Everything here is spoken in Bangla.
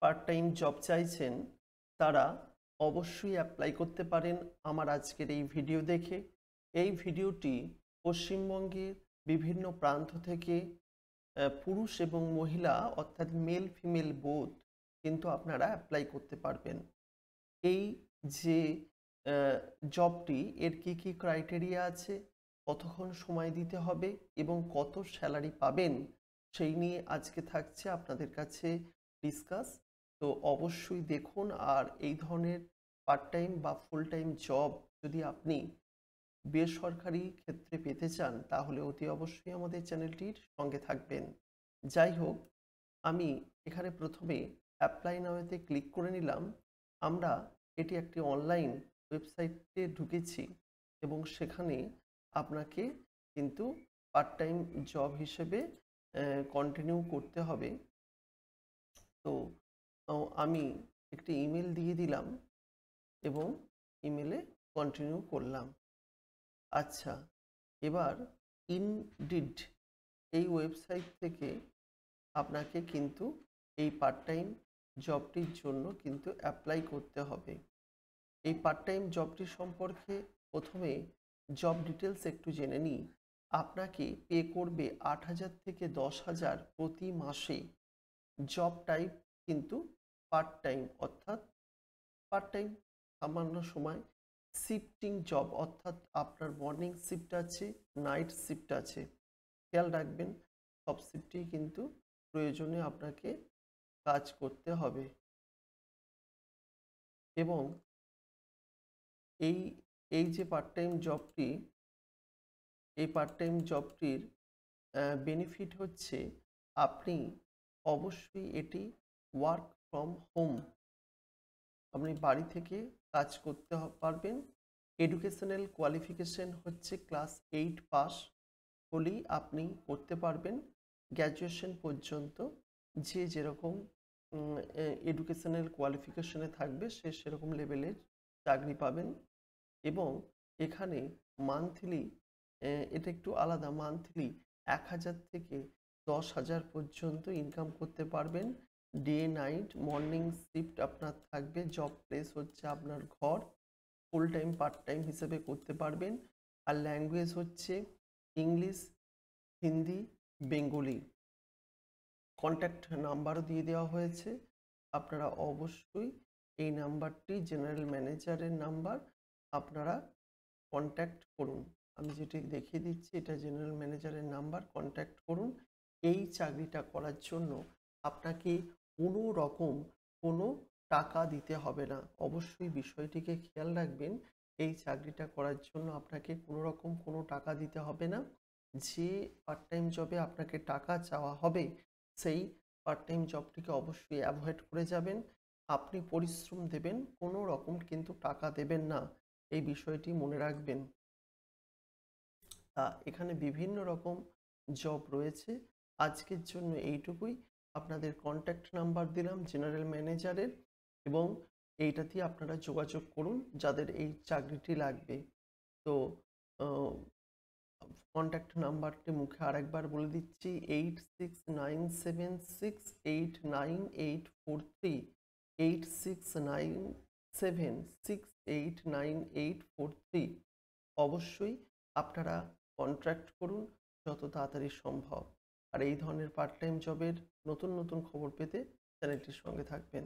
পার্ট টাইম জব চাইছেন তারা অবশ্যই অ্যাপ্লাই করতে পারেন আমার আজকের এই ভিডিও দেখে। এই ভিডিওটি পশ্চিমবঙ্গের বিভিন্ন প্রান্ত থেকে পুরুষ এবং মহিলা অর্থাৎ মেল ফিমেল বোথ কিন্তু আপনারা অ্যাপ্লাই করতে পারবেন। এই যে জবটি এর কি ক্রাইটেরিয়া আছে, কতক্ষণ সময় দিতে হবে এবং কত স্যালারি পাবেন সেই নিয়ে আজকে থাকছে আপনাদের কাছে ডিসকাস। তো অবশ্যই দেখুন। আর এই ধরনের পার্ট টাইম বা ফুল টাইম জব যদি আপনি বেসরকারি ক্ষেত্রে পেতে চান তাহলে অতি অবশ্যই আমাদের চ্যানেলটির সঙ্গে থাকবেন। যাই হোক, আমি এখানে প্রথমে অ্যাপ্লাই নাওতে ক্লিক করে নিলাম। আমরা এটি একটি অনলাইন ওয়েবসাইটে ঢুকেছি এবং সেখানে আপনাকে কিন্তু পার্ট টাইম জব হিসেবে কন্টিনিউ করতে হবে। তো আমি একটি ইমেল দিয়ে দিলাম এবং ইমেলে কন্টিনিউ করলাম। আচ্ছা, এবার ইনডিড এই ওয়েবসাইট থেকে আপনাকে কিন্তু এই পার্ট টাইম জবটির জন্য কিন্তু অ্যাপ্লাই করতে হবে। এই পার্ট টাইম জবটি সম্পর্কে প্রথমে জব ডিটেলস একটু জেনে নিই। আপনাকে পে করবে ৮,০০০ থেকে ১০,০০০ প্রতি মাসে। জব টাইপ কিন্তু পার্ট টাইম, অর্থাৎ পার্ট টাইম সামান্য সময়। শিফটিং জব, অর্থাৎ আপনার মর্নিং শিফট আছে, নাইট শিফট আছে। খেয়াল রাখবেন সব শিফটেই কিন্তু প্রয়োজনে আপনাকে কাজ করতে হবে। এবং এই এই যে পার্ট টাইম জবটি, এই পার্ট টাইম জবটির বেনিফিট হচ্ছে আপনি অবশ্যই এটি ওয়ার্ক ফ্রম হোম, আপনি বাড়ি থেকে কাজ করতে পারবেন। এডুকেশনাল কোয়ালিফিকেশন হচ্ছে ক্লাস 8 পাস হলেই আপনি করতে পারবেন। গ্র্যাজুয়েশন পর্যন্ত যে যেরকম এডুকেশনাল কোয়ালিফিকেশনে থাকবে সে সেরকম লেভেলের চাকরি পাবেন। এবং এখানে মান্থলি, এটা একটু আলাদা, মান্থলি ১,০০০ থেকে ১০,০০০ পর্যন্ত ইনকাম করতে পারবেন। ডে নাইট মর্নিং শিফট আপনার থাকবে। জব প্লেস হচ্ছে আপনার ঘর। ফুল টাইম পার্ট টাইম হিসেবে করতে পারবেন। আর ল্যাঙ্গুয়েজ হচ্ছে ইংলিশ, হিন্দি, বেঙ্গলি। কন্ট্যাক্ট নাম্বারও দিয়ে দেওয়া হয়েছে। আপনারা অবশ্যই এই নাম্বারটি জেনারেল ম্যানেজারের নাম্বার, আপনারা কন্ট্যাক্ট করুন। আমি যেটি দেখিয়ে দিচ্ছি এটা জেনারেল ম্যানেজারের নাম্বার, কন্ট্যাক্ট করুন। এই চাকরিটা করার জন্য আপনাকে কোনো রকম কোনো টাকা দিতে হবে না। অবশ্যই বিষয়টিকে খেয়াল রাখবেন, এই চাকরিটা করার জন্য আপনাকে কোনো রকম কোনো টাকা দিতে হবে না। যে পার্ট টাইম জবে আপনাকে টাকা চাওয়া হবে সেই পার্ট টাইম জবটিকে অবশ্যই অ্যাভয়েড করে যাবেন। আপনি পরিশ্রম দেবেন, কোনো রকম কিন্তু টাকা দেবেন না, এই বিষয়টি মনে রাখবেন। এখানে বিভিন্ন রকম জব রয়েছে। আজকের জন্য এইটুকুই। আপনাদের কন্ট্যাক্ট নাম্বার দিলাম জেনারেল ম্যানেজারের এবং এইটাতেই আপনারা যোগাযোগ করুন যাদের এই চাকরিটি লাগবে। তো কন্ট্যাক্ট নাম্বারটি মুখে আরেকবার বলে দিচ্ছি, 8697689843, 8697689843। অবশ্যই আপনারা কন্ট্যাক্ট করুন যত তাড়াতাড়ি সম্ভব। আর এই ধরনের পার্ট টাইম জবের নতুন নতুন খবর পেতে চ্যানেলটির সঙ্গে থাকবেন।